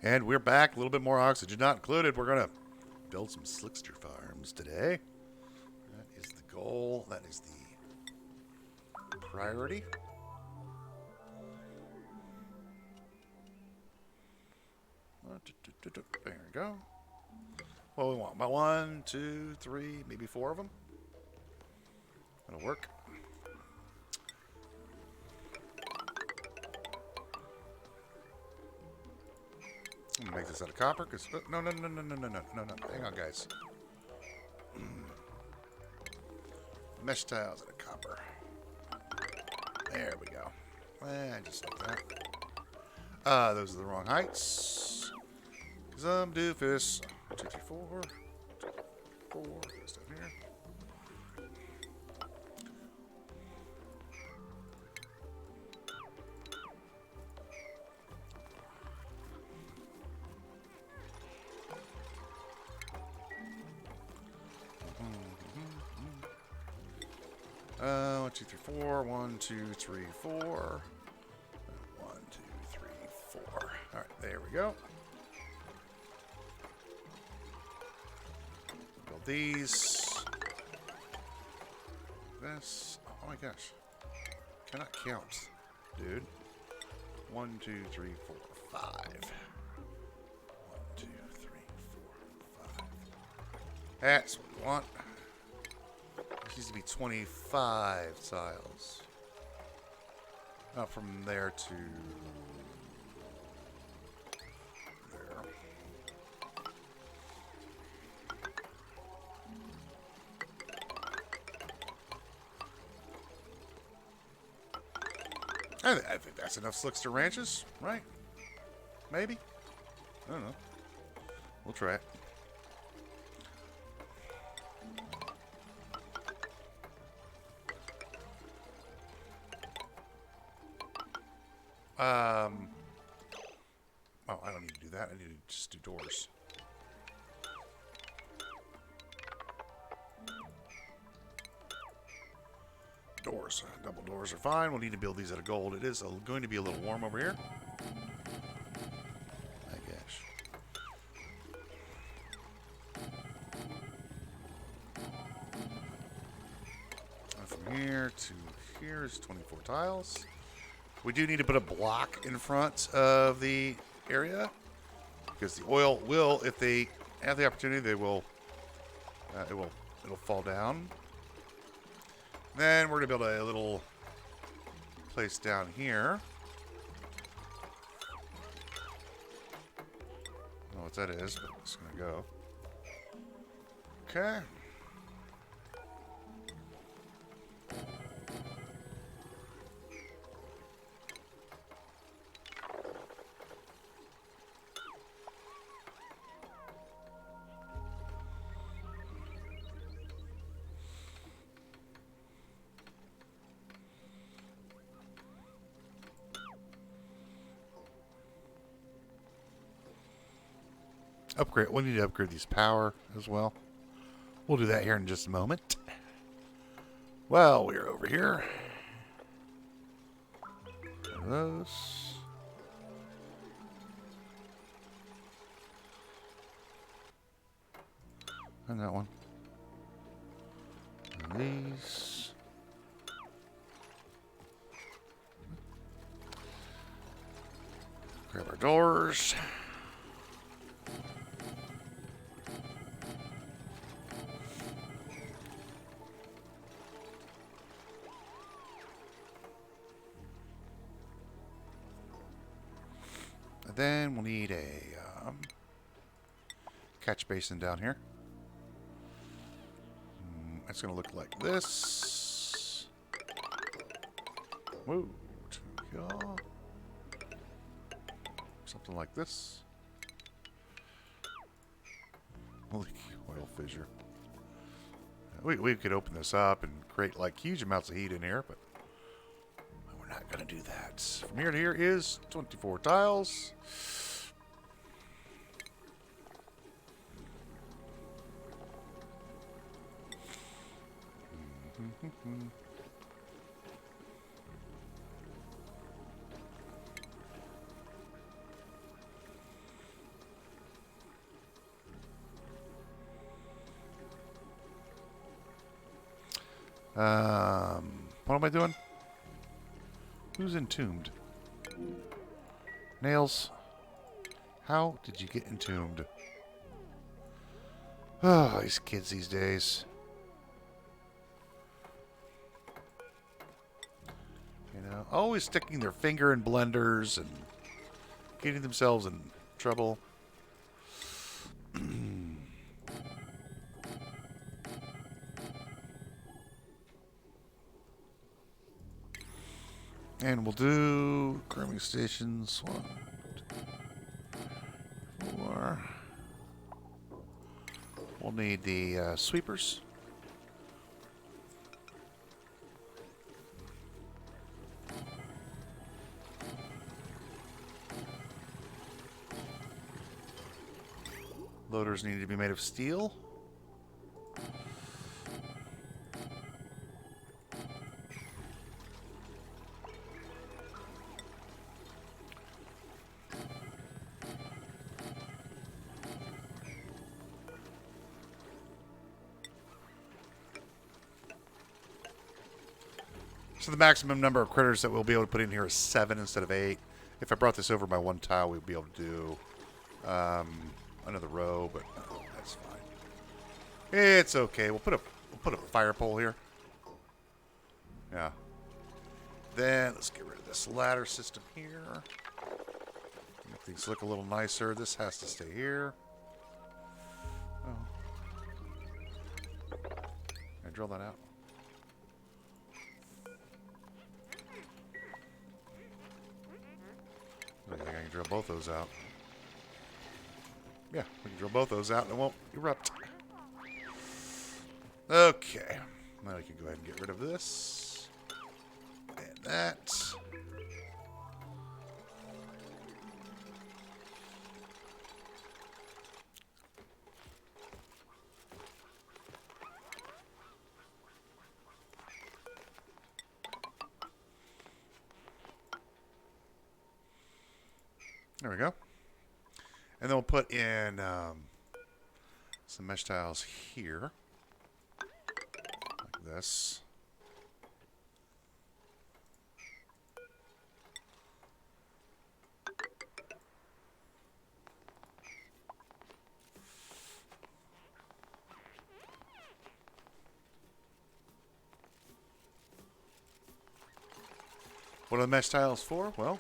And we're back. A little bit more oxygen not included. We're going to build some slickster farms today. That is the goal. That is the priority. There we go. What do we want? About 1, 2, 3, maybe 4 of them. That'll work. I'm gonna make this out of copper, because no. Hang on, guys. Mesh tiles out of copper. There we go. Just like that. Those are the wrong heights. Cause I'm doofus. 2, 3, 4. 4. Stuff here. One, two, three, four. 1, 2, 3, 4. 1, 2, 3, 4. All right, there we go. Build these. This. Oh my gosh. Cannot count, dude. 1, 2, 3, 4, 5. 1, 2, 3, 4, 5. That's what we want. It needs to be 25 tiles. Not from there to there. I think that's enough slickster ranches, right? Maybe? I don't know. We'll try it. Oh, I don't need to do that. I need to just do doors. Doors. Double doors are fine. We'll need to build these out of gold. It is going to be a little warm over here. My gosh. And from here to here is 24 tiles. We do need to put a block in front of the area because the oil will, if they have the opportunity, they will. It'll fall down. Then we're gonna build a little place down here. I don't know what that is, but it's gonna go. Okay. Upgrade. We need to upgrade these power as well. We'll do that here in just a moment. Well, we're over here. One of those. And that one. And these. Grab our doors. Then we'll need a catch basin down here. It's going to look like this. Whoa. Something like this. Holy oil fissure. We could open this up and create like huge amounts of heat in here, but we're not going to do that. From here to here is 24 tiles. What am I doing? Who's entombed? Nails. How did you get entombed? Oh, these kids these days. You know, always sticking their finger in blenders and getting themselves in trouble. And we'll do grooming stations. 1, 2, 4. We'll need the sweepers. Loaders need to be made of steel. So the maximum number of critters that we'll be able to put in here is 7 instead of 8. If I brought this over by 1 tile, we'd be able to do another row, but that's fine. It's okay. We'll put a fire pole here. Yeah. Then let's get rid of this ladder system here. Make things look a little nicer. This has to stay here. Oh. Can I drill that out? I think I can drill both those out. Yeah, we can drill both those out and it won't erupt. Okay. Now we can go ahead and get rid of this. And that. There we go. And then we'll put in some mesh tiles here. Like this. What are the mesh tiles for? Well,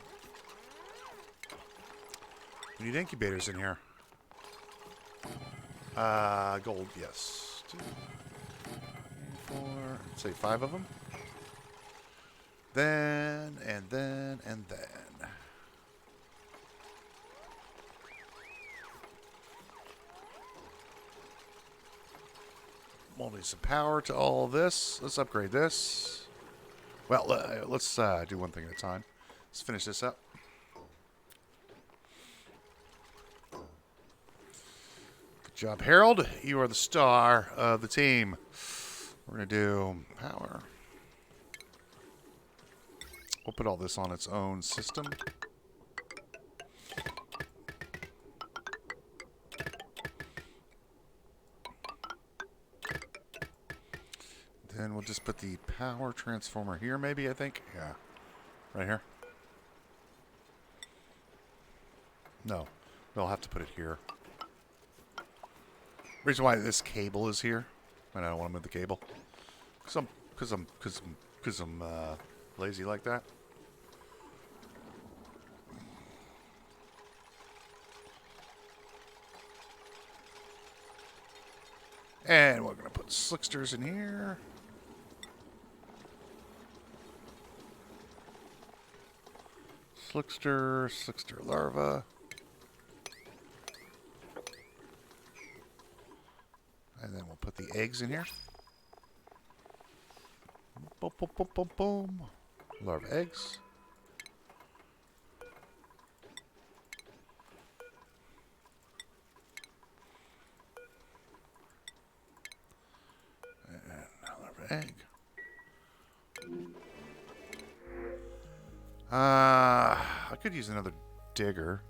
we need incubators in here. Gold, yes. 2, 3, 4, say 5 of them. Then, and then, and then. We'll need some power to all this. Let's upgrade this. Well, let's do one thing at a time. Let's finish this up. Good job, Harold. You are the star of the team. We're going to do power. We'll put all this on its own system. Then we'll just put the power transformer here, maybe, I think. Yeah. Right here. No. We'll have to put it here. Reason why this cable is here, and I don't want to move the cable, because I'm lazy like that. And we're gonna put slicksters in here. Slickster larva. And then we'll put the eggs in here. Boom, boom, boom, boom, boom. Larva eggs. And larva egg. I could use another digger.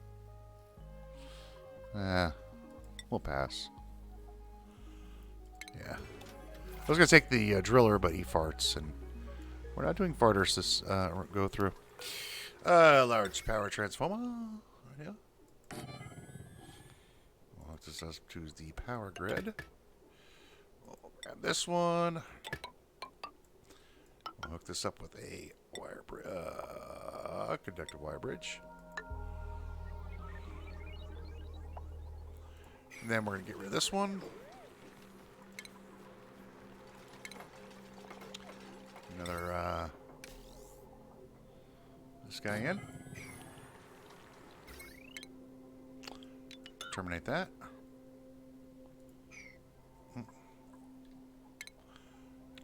We'll pass. Yeah. I was going to take the driller, but he farts, and we're not doing farters this go through. Large power transformer. Yeah. Well, this does choose the power grid. We'll grab this one. We'll hook this up with a conductive wire bridge. And then we're going to get rid of this one. Another, this guy in. Terminate that.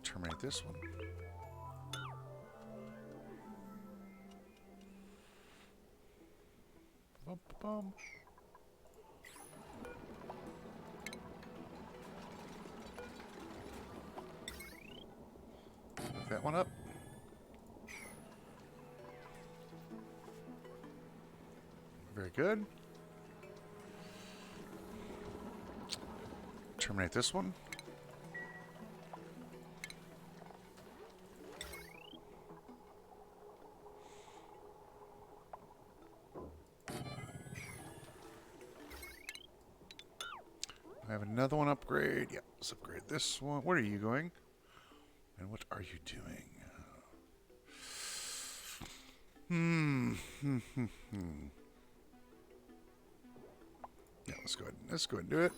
Terminate this one. Bum, bum. Hook that one up. Very good. Terminate this one. I have another one upgrade. Yeah, let's upgrade this one. Where are you going? And what are you doing? Yeah, let's go ahead. Let's go ahead and do it.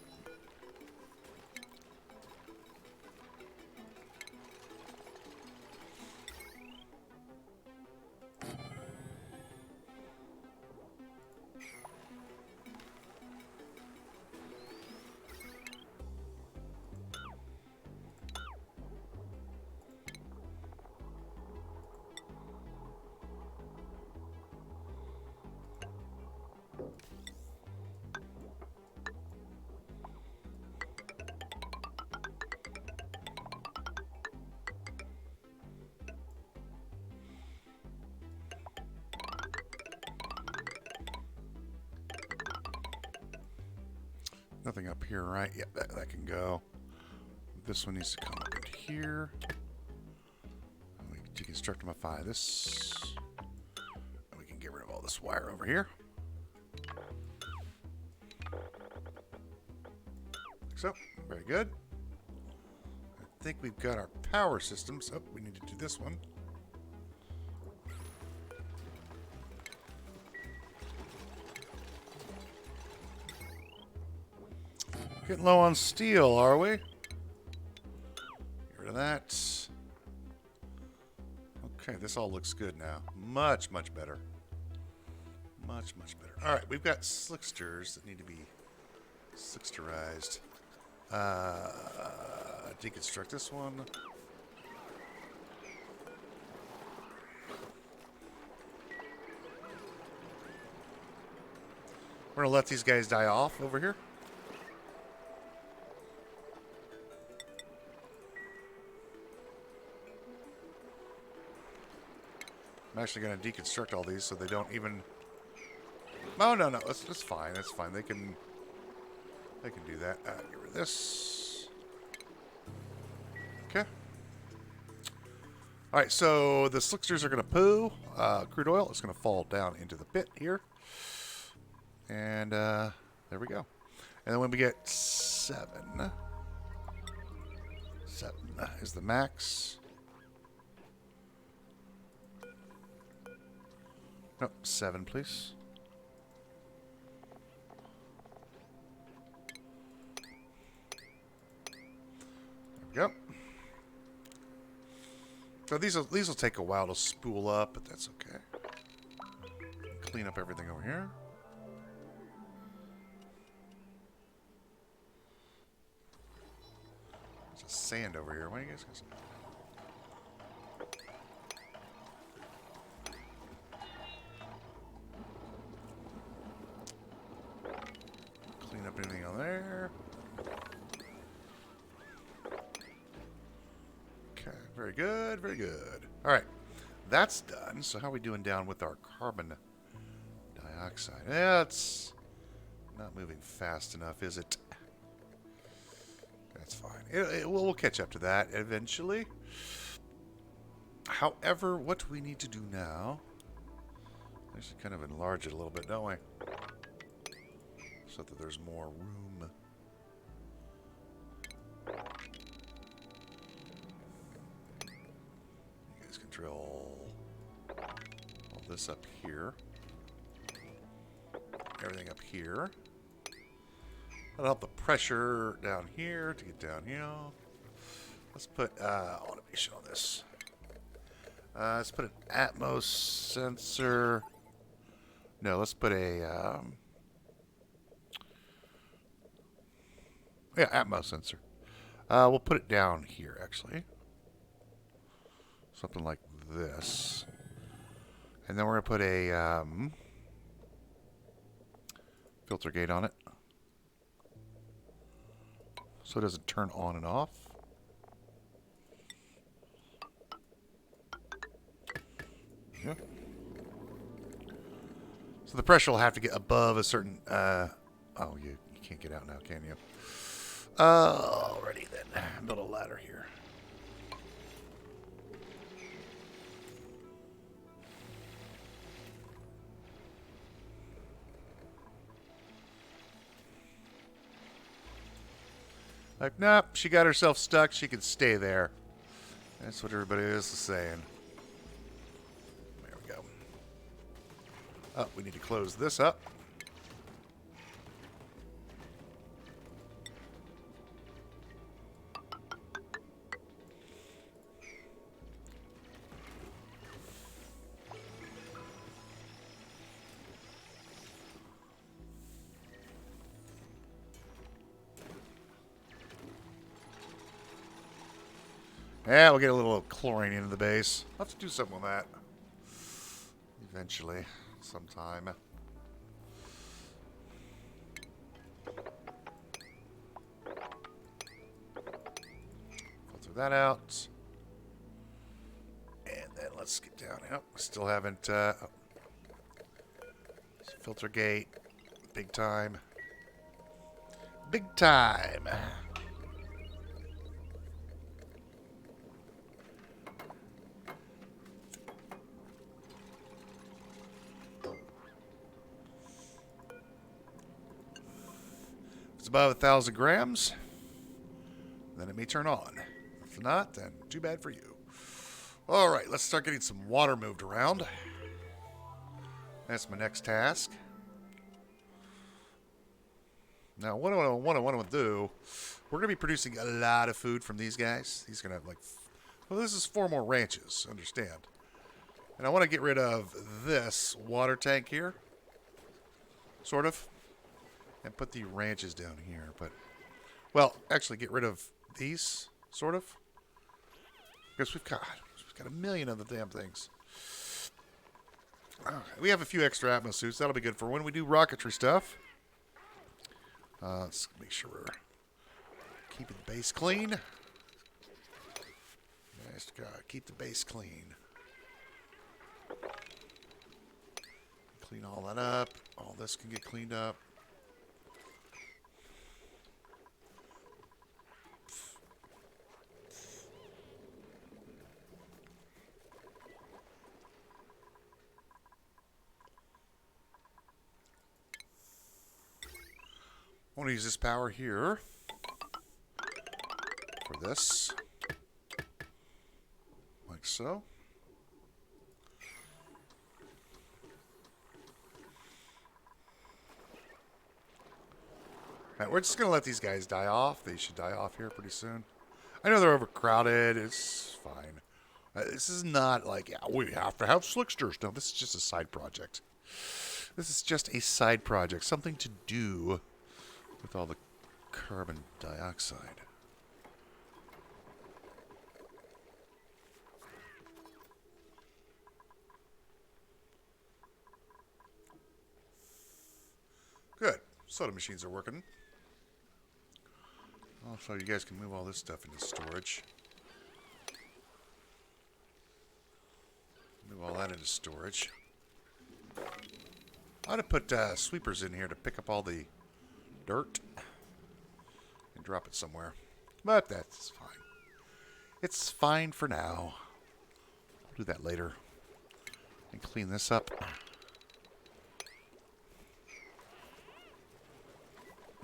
Nothing up here, right? Yeah, that can go. This one needs to come up into here. We can deconstructify this. And we can get rid of all this wire over here. Like so. Very good. I think we've got our power systems. Oh, we need to do this one. Getting low on steel, are we? Get rid of that. Okay, this all looks good now. Much, much better. Much, much better. All right, we've got slicksters that need to be slicksterized. Deconstruct this one. We're going to let these guys die off over here. I'm actually going to deconstruct all these so they don't even... Oh, no, that's fine. That's fine. They can do that. Get rid of this. Okay. All right, so the slicksters are going to poo. Crude oil is going to fall down into the pit here. And there we go. And then when we get 7 is the max. No, 7, please. There we go. So these will take a while to spool up, but that's okay. Clean up everything over here. There's just sand over here. Why do you guys got clean up anything on there? Okay, very good, very good. All right, that's done. So how are we doing down with our carbon dioxide? Yeah, it's not moving fast enough, is it? That's fine. We'll catch up to that eventually. However, what we need to do now... We should kind of enlarge it a little bit, don't we? So that there's more room. You guys can drill all this up here. Everything up here. That'll help the pressure down here to get down here. Let's put automation on this. Let's put an Atmos sensor. No, let's put a Atmos sensor. We'll put it down here, actually. Something like this. And then we're going to put a filter gate on it. So it doesn't turn on and off. Yeah. So the pressure will have to get above a certain... oh, you can't get out now, can you? Alrighty then. Build a ladder here. Like, nope, she got herself stuck. She can stay there. That's what everybody is saying. There we go. Oh, we need to close this up. Yeah, we'll get a little chlorine into the base. I'll have to do something with that. Eventually. Sometime. Filter that out. And then let's get down. Yep, we still haven't... filter gate. Big time. Big time. If it's above 1,000 grams, then it may turn on. If not, then too bad for you. All right, let's start getting some water moved around. That's my next task. Now, what I want to do, we're going to be producing a lot of food from these guys. These are going to have like, well, this is 4 more ranches, understand. And I want to get rid of this water tank here, sort of, and put the ranches down here. But, well, actually get rid of these, sort of, because we've got a million of the damn things. We have a few extra Atmos suits. That'll be good for when we do rocketry stuff. Let's make sure we're keeping the base clean. Nice God, keep the base clean. Clean all that up. All this can get cleaned up. I want to use this power here for this, like so. All right, we're just going to let these guys die off. They should die off here pretty soon. I know they're overcrowded. It's fine. This is not like, yeah, we have to have slicksters. No, this is just a side project. This is just a side project. Something to do with all the carbon dioxide. Good. Soda machines are working. Also, you guys can move all this stuff into storage. Move all that into storage. I ought to put sweepers in here to pick up all the dirt and drop it somewhere. But that's fine. It's fine for now. We'll do that later. And clean this up.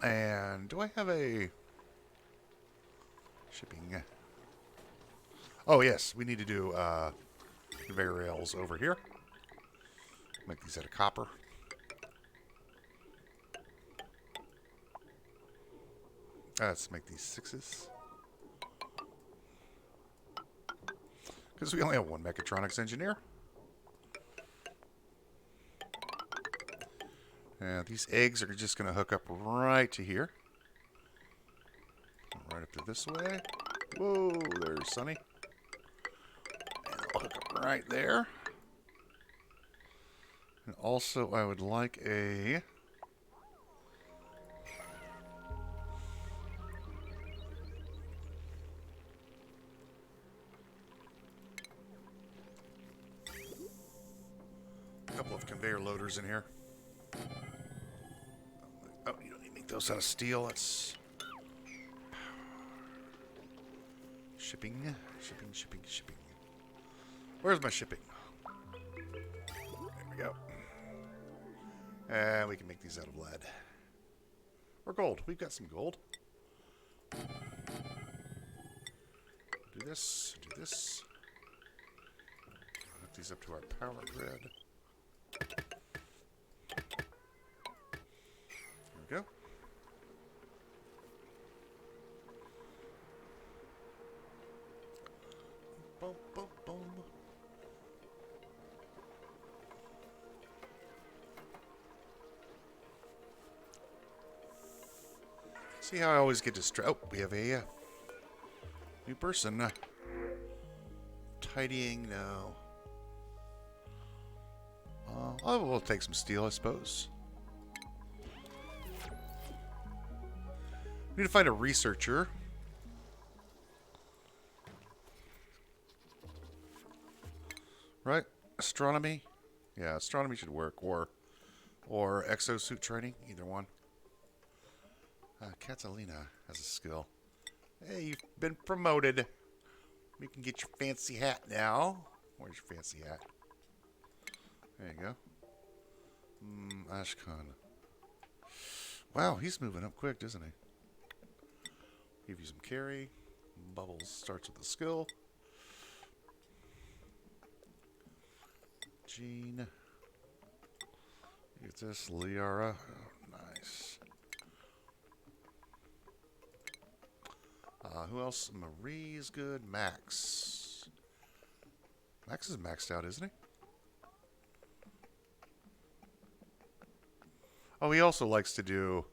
And do I have a shipping? Oh, yes. We need to do conveyor rails over here. Make these out of copper. Let's make these 6s. Because we only have one mechatronics engineer. And these eggs are just going to hook up right to here. Right up to this way. Whoa, there's Sunny. And they'll hook up right there. And also, I would like a... couple of conveyor loaders in here. Oh, you don't need to make those out of steel. That's shipping. Where's my shipping? There we go. And we can make these out of lead. Or gold. We've got some gold. Do this. Hook these up to our power grid. There we go. Boom, boom, boom. See how I always get distracted? Oh, we have a new person. Tidying now. Oh, we'll take some steel, I suppose. We need to find a researcher. Right? Astronomy? Yeah, astronomy should work. Or exosuit training. Either one. Catalina has a skill. Hey, you've been promoted. You can get your fancy hat now. Where's your fancy hat? There you go. Ashkan. Wow, he's moving up quick, doesn't he? Give you some carry. Bubbles starts with a skill. Jean. Get this. Liara. Oh, nice. Who else? Marie's good. Max. Max is maxed out, isn't he? Oh, he also likes to do...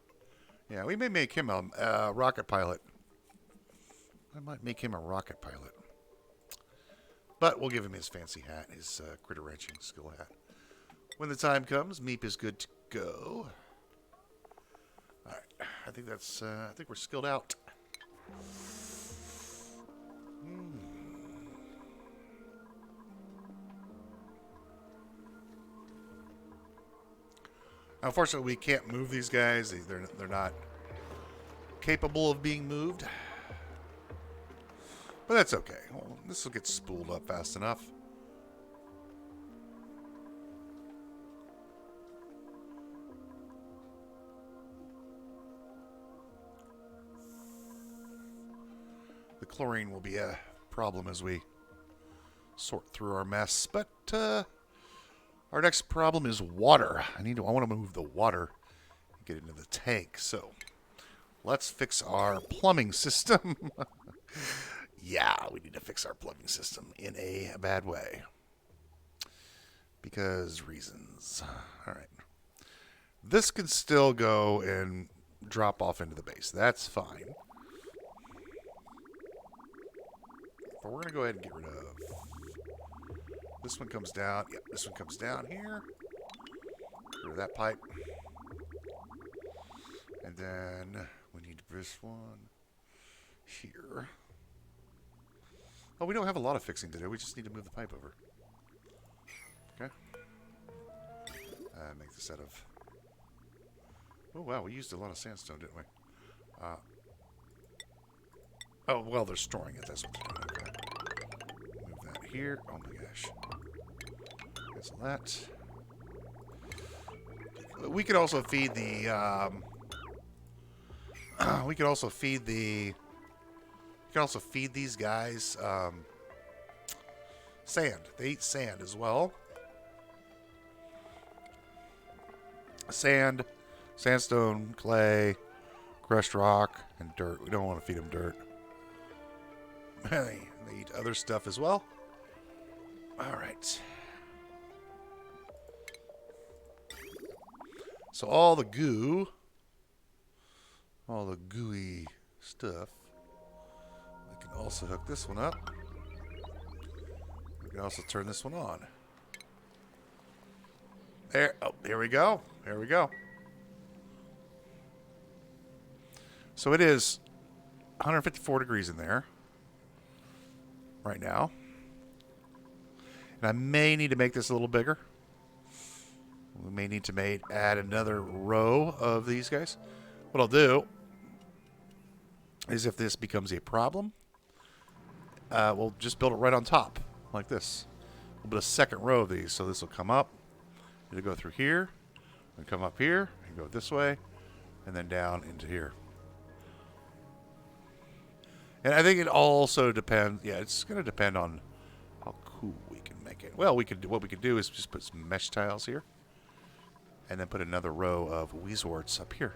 Yeah, we may make him a rocket pilot. I might make him a rocket pilot. But we'll give him his fancy hat, his critter wrenching skill hat. When the time comes, Meep is good to go. Alright, I think that's... I think we're skilled out. Unfortunately, we can't move these guys. They're not capable of being moved. But that's okay. Well, this will get spooled up fast enough. The chlorine will be a problem as we sort through our mess. But our next problem is water. I want to move the water and get into the tank. So let's fix our plumbing system. Yeah, we need to fix our plumbing system in a bad way. Because reasons. All right. This can still go and drop off into the base. That's fine. But we're going to go ahead and get rid of... This one comes down. Yep, this one comes down here. Get rid of that pipe. And then we need this one here. Oh, we don't have a lot of fixing to do. We just need to move the pipe over. Okay. Make this out of... Oh, wow. We used a lot of sandstone, didn't we? Oh, well, they're storing it. That's what they're doing. Okay. Move that here. Oh my gosh. Cancel that. We could also feed the. We could also feed the. We can also feed these guys sand. They eat sand as well. Sand, sandstone, clay, crushed rock, and dirt. We don't want to feed them dirt. They eat other stuff as well. All right. So all the goo, all the gooey stuff, we can also hook this one up. We can also turn this one on. There. Oh, here we go. There we go. So it is 154 degrees in there right now. And I may need to make this a little bigger. We may need to add another row of these guys. What I'll do is if this becomes a problem, we'll just build it right on top like this. We'll build a second row of these. So this will come up. It'll go through here and come up here and go this way and then down into here. And I think it also depends. Yeah, it's going to depend on how cool we can make it. Well, what we could do is just put some mesh tiles here. And then put another row of weesorts up here.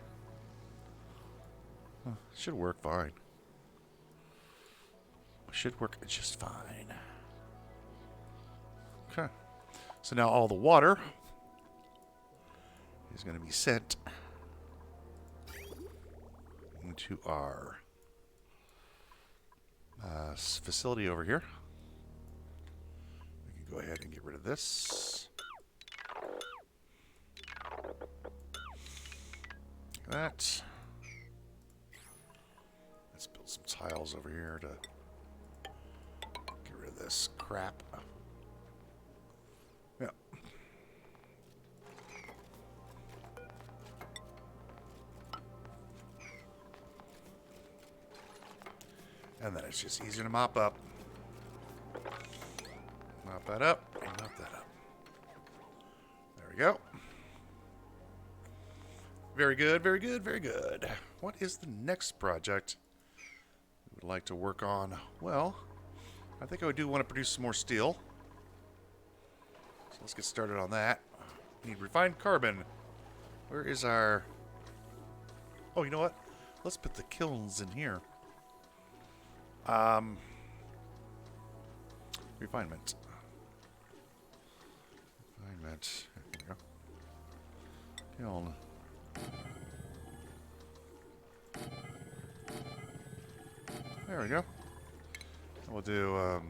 Should work fine. Should work just fine. Okay. So now all the water is going to be sent into our facility over here. We can go ahead and get rid of this. That. Let's build some tiles over here to get rid of this crap. Yeah. And then it's just easier to mop up. Mop that up and mop that up. There we go. Very good, very good, very good. What is the next project we would like to work on? Well, I think I do want to produce some more steel. So let's get started on that. We need refined carbon. Where is our... Oh, you know what? Let's put the kilns in here. Refinement. Refinement. There we go. Kiln. There we go. We'll do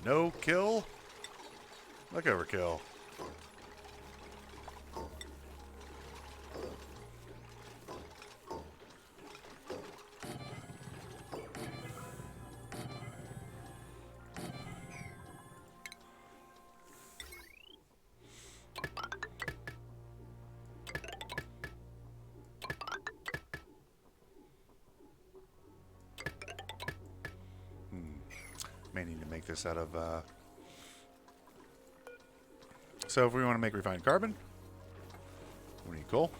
no kill. Look overkill. May need to make this out of so if we want to make refined carbon, we need coal.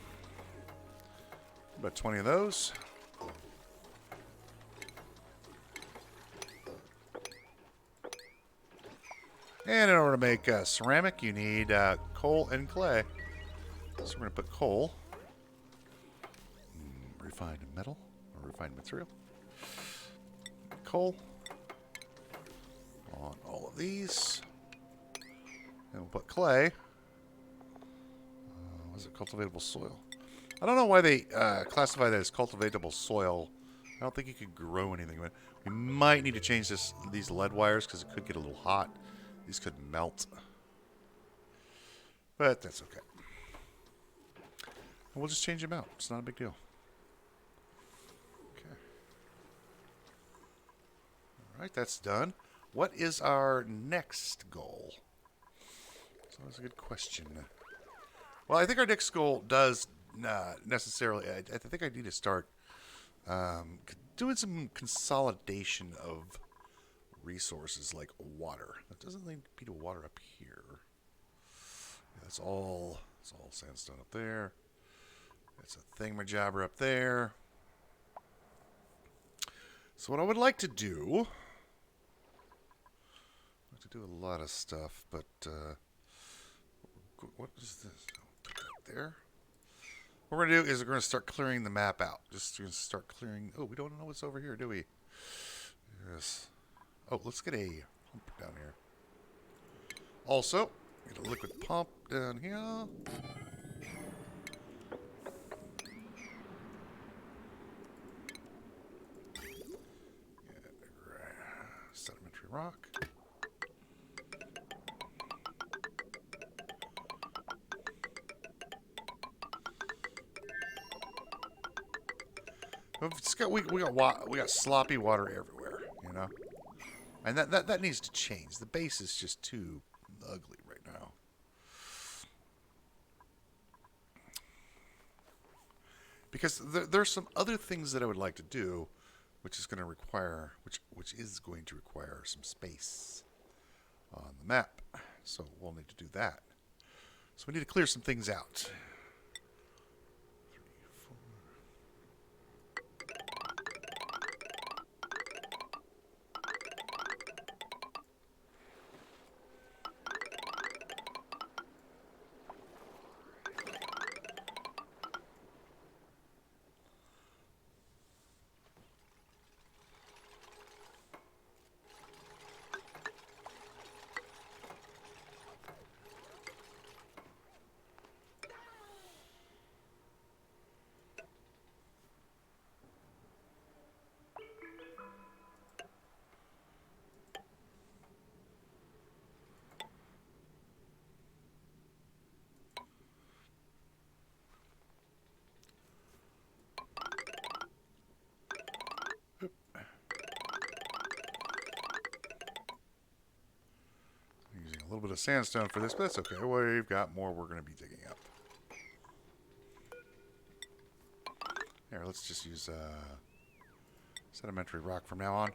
About 20 of those. And in order to make ceramic, you need coal and clay. So we're going to put coal, refined metal, or refined material, coal on all of these. And we'll put clay. Was it cultivatable soil? I don't know why they classify that as cultivatable soil. I don't think you could grow anything. We might need to change these lead wires because it could get a little hot. These could melt. But that's okay. And we'll just change them out. It's not a big deal. Okay. All right, that's done. What is our next goal? So that's a good question. Well, I think our next goal does not necessarily. I think I need to start doing some consolidation of resources like water. That doesn't need to be to water up here. Yeah, that's all. It's all sandstone up there. It's a thingamajabber up there. So what I would like to do, a lot of stuff, but what is this? I'll put that there. What we're gonna do is we're gonna start clearing the map out. Just gonna start clearing. Oh, we don't know what's over here, do we? Yes. Oh, let's get a pump down here. Also, get a liquid pump down here. Sedimentary rock. We got sloppy water everywhere, you know, and that needs to change. The base is just too ugly right now. Because there's some other things that I would like to do, which is going to require some space on the map. So we'll need to do that. So we need to clear some things out. Using a little bit of sandstone for this, but that's okay. We've got more we're going to be digging up. Here, let's just use sedimentary rock from now on.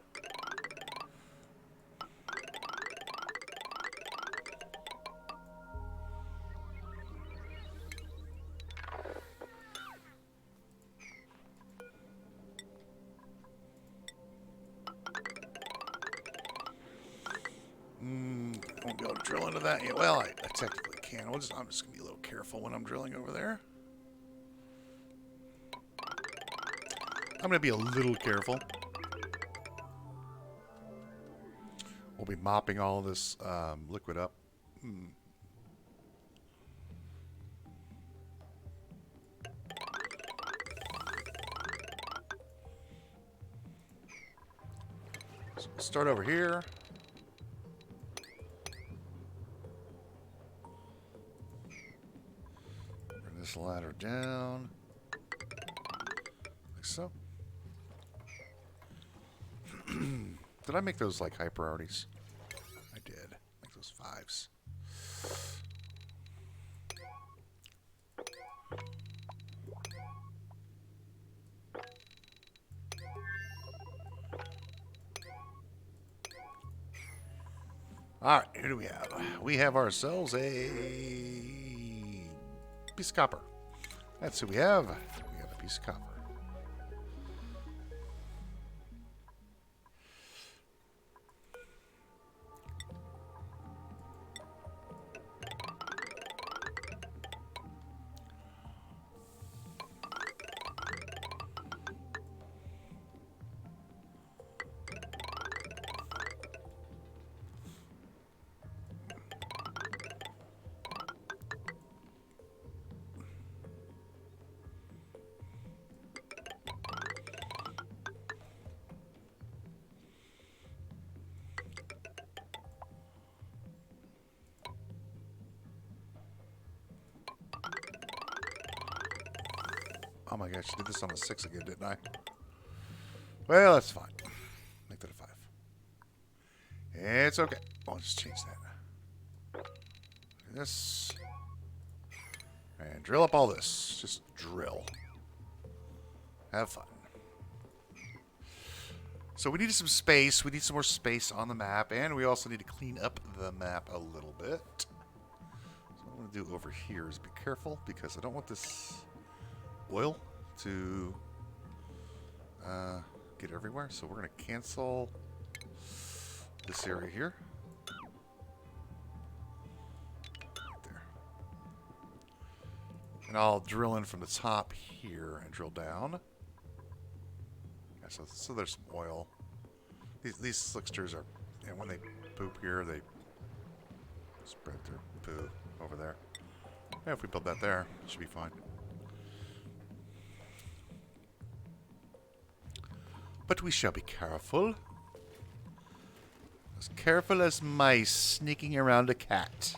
I won't be able to drill into that yet. Well, I technically can. I'm just going to be a little careful when I'm drilling over there. I'm going to be a little careful. We'll be mopping all this liquid up. So we'll start over here. Bring this ladder down. Like so. Did I make those like high priorities? I did. Make those 5s. Alright, who do we have? We have ourselves a piece of copper. That's who we have. We have a piece of copper. Oh my gosh, I did this on a 6 again, didn't I? Well, that's fine. Make that a 5. It's okay. I'll just change that. This. And drill up all this. Just drill. Have fun. So we need some space. We need some more space on the map. And we also need to clean up the map a little bit. So what I'm going to do over here is be careful, because I don't want this oil to get everywhere. So we're going to cancel this area here. Right there. And I'll drill in from the top here and drill down. Yeah, so there's some oil. These slicksters are, and when they poop here, they spread their poo over there. Yeah, if we build that there, it should be fine. But we shall be careful. As careful as mice sneaking around a cat.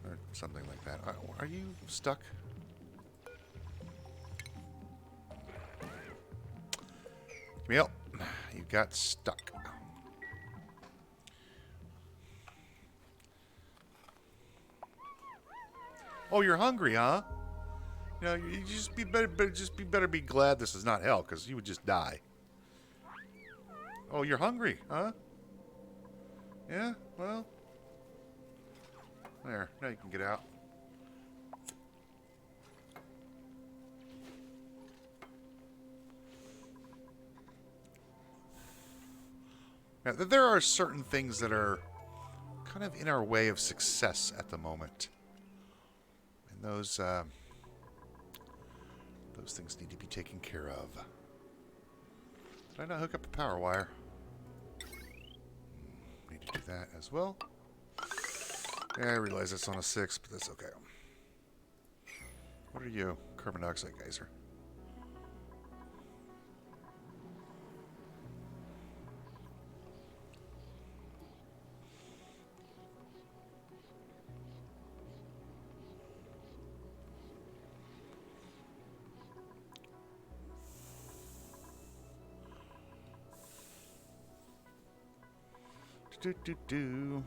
Or something like that. Are you stuck? Camille, you got stuck. Oh, you're hungry, huh? You know, you just better be glad this is not hell, because you would just die. Oh, you're hungry, huh? Yeah, well. There, now you can get out. Now, there are certain things that are kind of in our way of success at the moment. And those things need to be taken care of. Did I not hook up a power wire? Need to do that as well. Yeah, I realize it's on a 6, but that's okay. What are you? Carbon dioxide geyser. Do.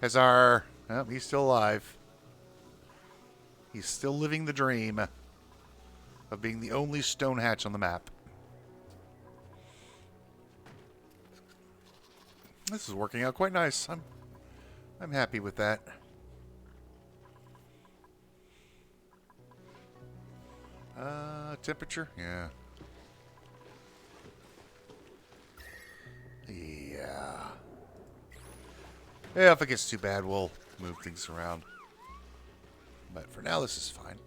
Hazar. Oh, he's still alive. He's still living the dream of being the only stone hatch on the map. This is working out quite nice. I'm happy with that. Temperature? Yeah. Yeah. Yeah, if it gets too bad, we'll move things around. But for now, this is fine.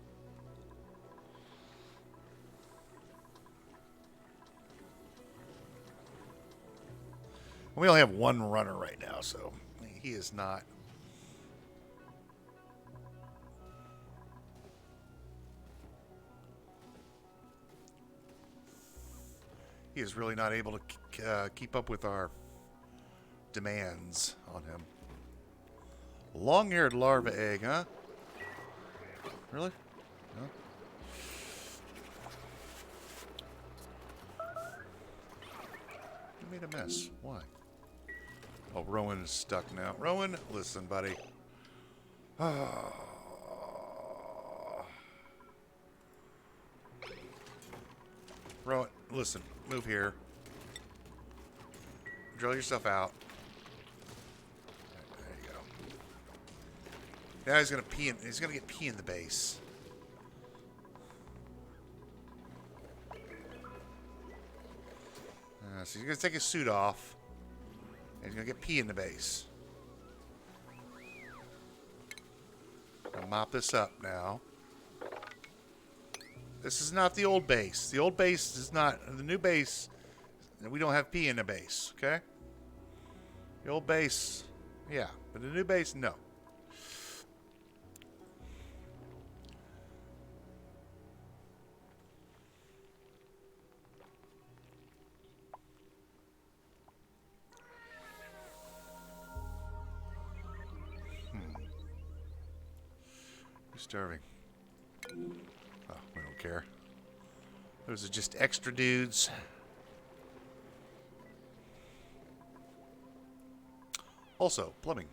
We only have one runner right now, so he is not... He is really not able to keep up with our demands on him. Long-haired larva egg, huh? Really? No? You made a mess. Why? Oh, Rowan is stuck now. Rowan, listen, buddy. Rowan, listen. Move here. Drill yourself out. There you go. Now he's gonna pee. He's gonna get pee in the base. So he's gonna take his suit off. And he's gonna get pee in the base. I'll mop this up now. This is not the old base. The old base is not... The new base, we don't have pee in the base, okay? The old base, yeah. But the new base, no. Who's starving? Oh, we don't care. Those are just extra dudes. Also, plumbing.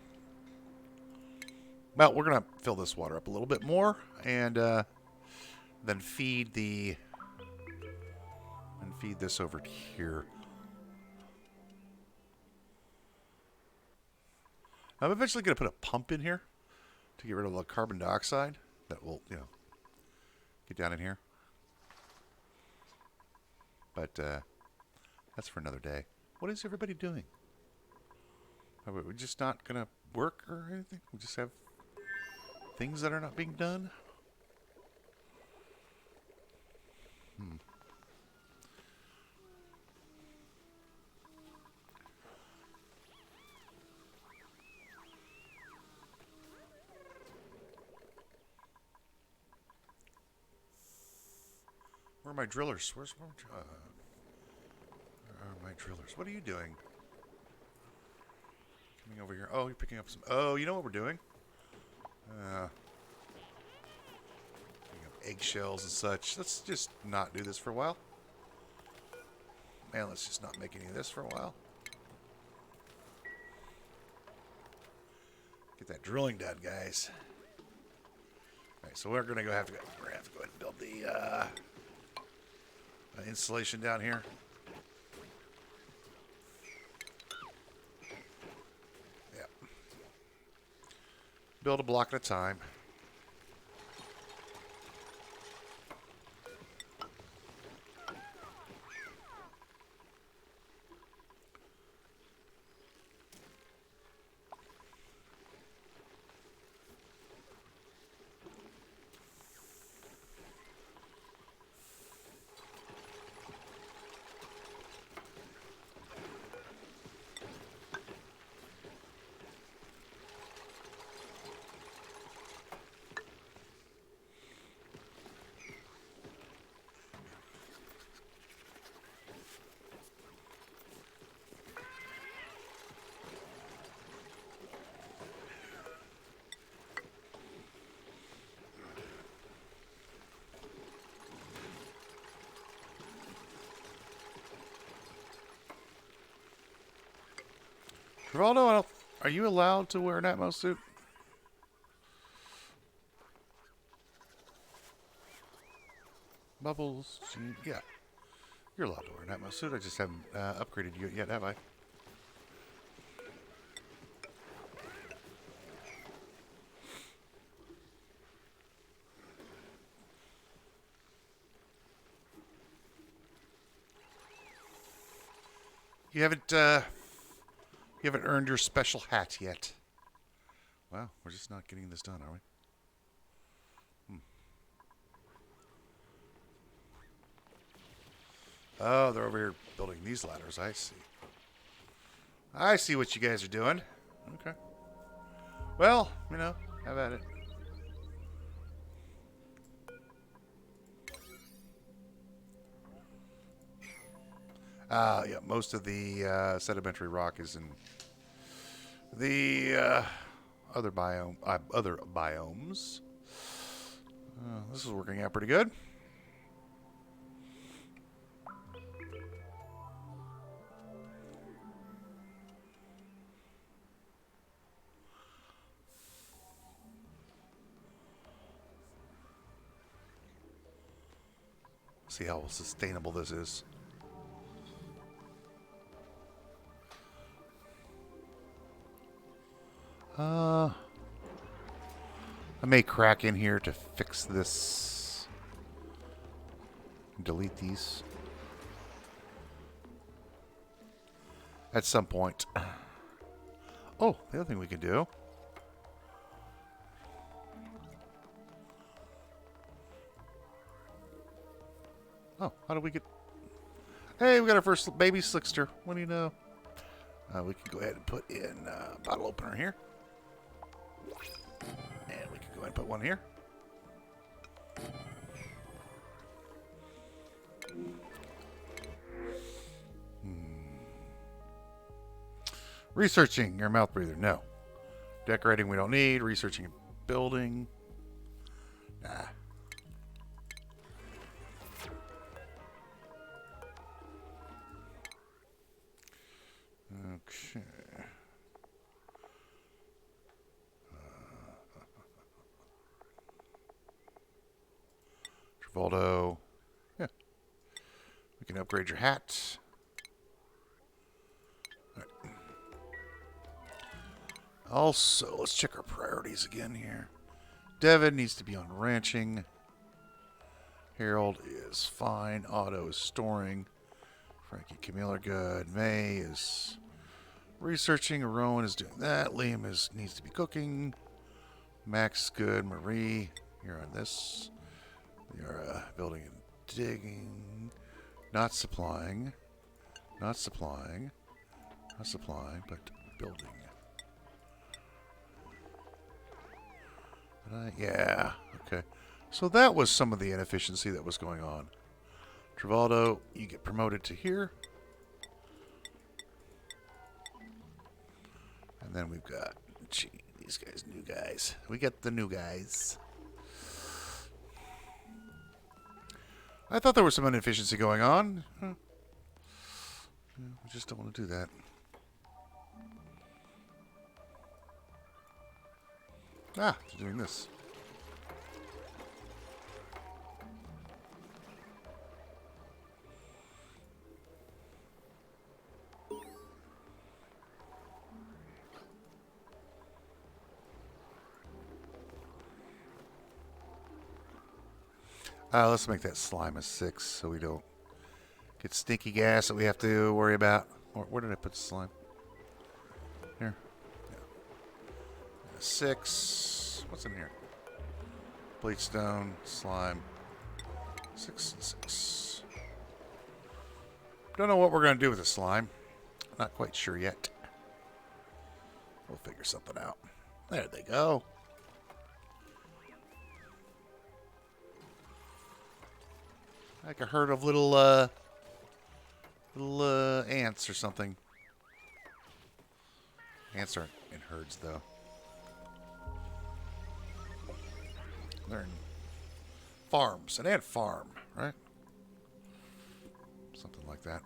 Well, we're going to fill this water up a little bit more and then feed this over here. I'm eventually going to put a pump in here to get rid of the carbon dioxide that will, get down in here. But that's for another day. What is everybody doing? Are we just not going to work or anything? We just have things that are not being done? Where are my drillers? Where are my drillers? What are you doing? Coming over here. Oh, you're picking up some... Oh, you know what we're doing? Picking up eggshells and such. Let's just not do this for a while. Man, let's just not make any of this for a while. Get that drilling done, guys. Alright, so we're going to have to go ahead and build the installation down here. Yep. Build a block at a time. Rivaldo, are you allowed to wear an Atmos suit? Bubbles, yeah. You're allowed to wear an Atmos suit. I just haven't upgraded you yet, have I? You haven't earned your special hat yet. Wow, we're just not getting this done, are we? Oh, they're over here building these ladders. I see. I see what you guys are doing. Okay. Well, have at it. Yeah, most of the sedimentary rock is in the other biomes. This is working out pretty good. See how sustainable this is. I may crack in here to fix this. Delete these. At some point. Oh, the other thing we can do. Oh, how do we get... Hey, we got our first baby slickster. What do you know? We can go ahead and put in a bottle opener here. And we can go ahead and put one here. Researching your mouth breather. No. Decorating we don't need. Researching a building. Nah. Travoldo. Yeah. We can upgrade your hat. All right. Also, let's check our priorities again here. Devin needs to be on ranching. Harold is fine. Otto is storing. Frankie, Camille are good. May is researching. Rowan is doing that. Liam needs to be cooking. Max is good. Marie, you're on this. You're building and digging. Not supplying. Not supplying. Not supplying, but building. Yeah, okay. So that was some of the inefficiency that was going on. Travoldo, you get promoted to here. And then we've got, gee, these guys, new guys. We get the new guys. I thought there was some inefficiency going on. Huh. We just don't want to do that. Ah, they're doing this. Let's make that slime a 6 so we don't get stinky gas that we have to worry about. Where did I put the slime? Here. Yeah. 6. What's in here? Bleachstone, slime. 6 and 6. Don't know what we're going to do with the slime. Not quite sure yet. We'll figure something out. There they go. Like a herd of little ants or something. Ants aren't in herds, though. They're in farms. An ant farm, right? Something like that.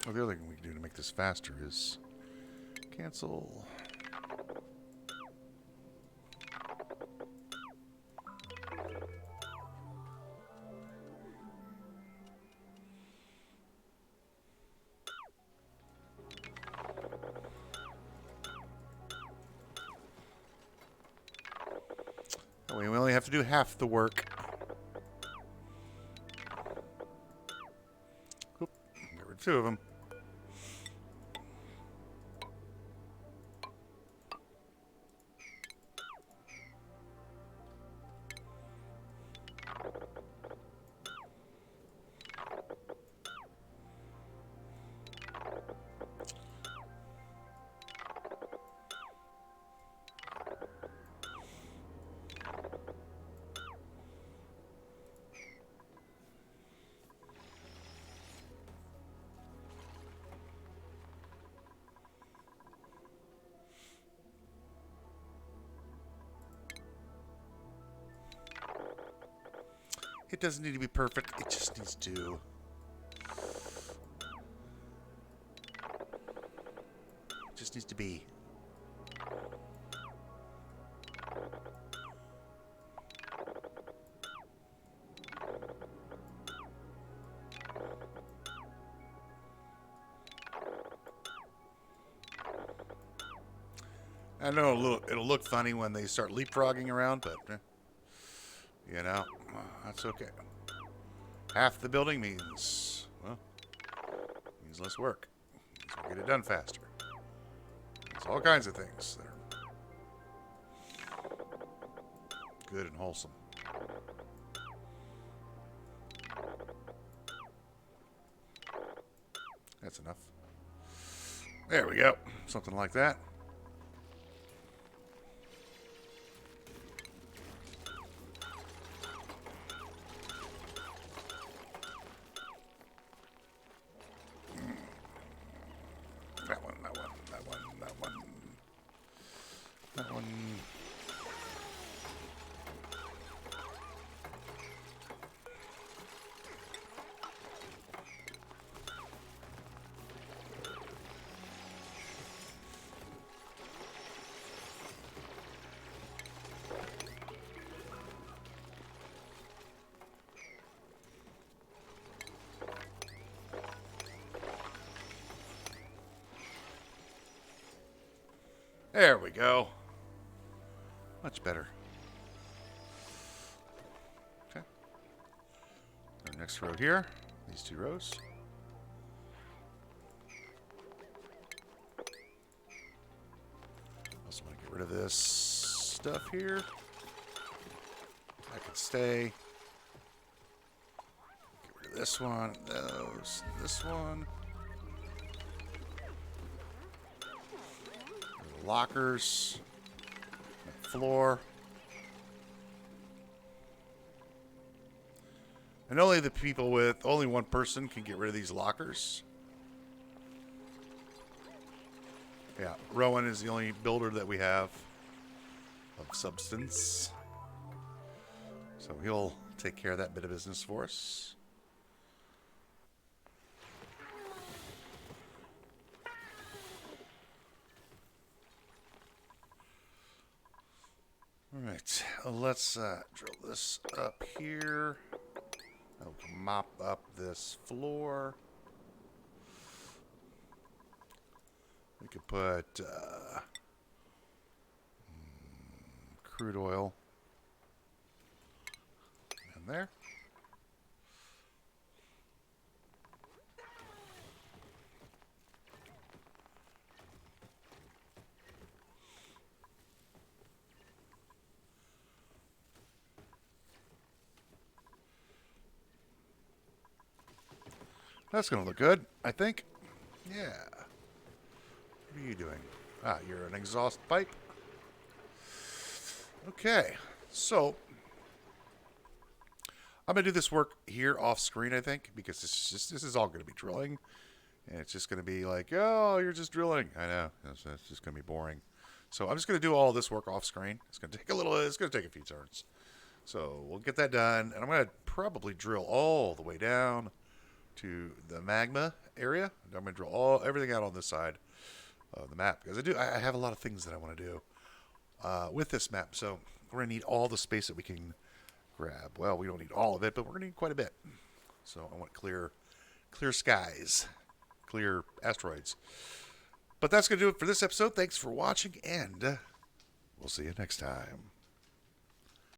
Well, the other thing we can do to make this faster is cancel. We only have to do half the work. Oop, get rid of 2 of them. It doesn't need to be perfect. It just needs to. It just needs to be. I know it'll look funny when they start leapfrogging around, but you know, that's okay. Half the building means, well, means less work. Means we'll get it done faster. It's all kinds of things that are good and wholesome. That's enough. There we go. Something like that. That one. There we go. Much better. Okay. Our next row here. These 2 rows. Also want to get rid of this stuff here. That could stay. Get rid of this one, this one. The lockers. The floor. And only the people with only one person can get rid of these lockers. Yeah, Rowan is the only builder that we have of substance. So he'll take care of that bit of business for us. All right, let's drill this up here. I'll mop up this floor. We could put crude oil in there. That's going to look good, I think. Yeah. What are you doing? Ah, you're an exhaust pipe. Okay. So, I'm going to do this work here off screen, I think, because this is all going to be drilling. And it's just going to be like, oh, you're just drilling. I know. It's just going to be boring. So, I'm just going to do all this work off screen. It's going to take a few turns. So, we'll get that done. And I'm going to probably drill all the way down to the magma area. I'm going to drill everything out on this side of the map because I have a lot of things that I want to do with this map. So we're going to need all the space that we can grab. Well, we don't need all of it, but we're going to need quite a bit. So I want clear skies, clear asteroids. But that's going to do it for this episode. Thanks for watching, and we'll see you next time.